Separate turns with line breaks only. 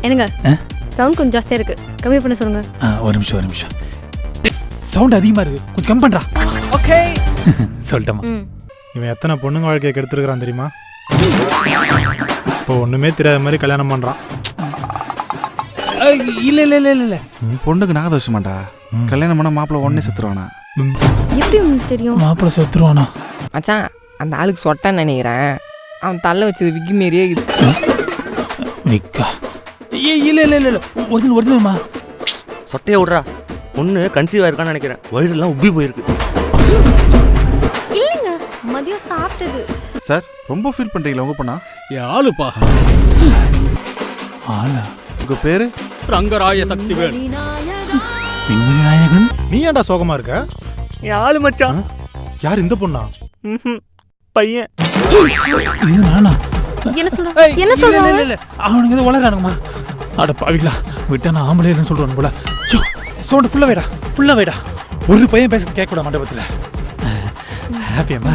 என்னங்க சவுண்ட் கொஞ்சம் ஜாஸ்தியா இருக்கு, கம்மி பண்ண சொல்லுங்க.
ஒரு நிமிஷம். சவுண்ட் அதிகமா இருக்கு, கொஞ்சம் கம்மி பண்றா. ஓகே சொல்லிட்டமா.
இவன் எத்தனை பொண்ணுங்க வாழ்க்கையை கெடுத்துருக்கான் தெரியுமா? இப்போ ஒண்ணுமே தெரியாத மாதிரி கல்யாணம் பண்றான்.
இல்ல
பொண்ணுக்கு நாகதோஷமாண்டா. கல்யாணம் பண்ண மாப்பிள்ள உடனே செத்துருவானா?
எப்படி உங்களுக்கு தெரியும்?
மாப்பிள்ள செத்துருவானா?
மச்சான் அந்த ஆளுக்கு சொட்டான்னு நினைக்கிறேன். அவன் தள்ள வச்சது விக்கி மாரியே
விக்கா. இல்ல ஒரிஜினல்மா.
சொட்டையை விட்றா. பொண்ணு கன்சீவ் ஆயிருக்கான்னு நினைக்கிறேன். வயிறுலாம் உப்பி போயிருக்கு.
இல்லைங்க, மதியம் சாப்பிட்டது.
சார் ரொம்ப ஃபீல் பண்றீங்களா உங்க பொண்ணா?
ஆளுப்பா. ஆளா?
உங்க பேரு?
ரங்கராய சக்திவேல்.
விநாயகன்.
நீ ஏன்டா சோகமா இருக்க?
என் ஆளு மச்சான்.
யார் இந்த பொண்ணா?
பையன்.
இது நானா?
என்ன சொல்றாங்க?
இல்ல அவனுங்க ஏதோ வளரானுங்கம்மா. அட பாவிங்களா, விட்டா நான் ஆம்பளை இல்லைன்னு சொல்றானு போல. சவுண்ட் ஃபுல்லா வைடா. ஒரு பையன் பேசுறது கேட்க கூட மண்டபத்துல. ஹாப்பியாம்மா?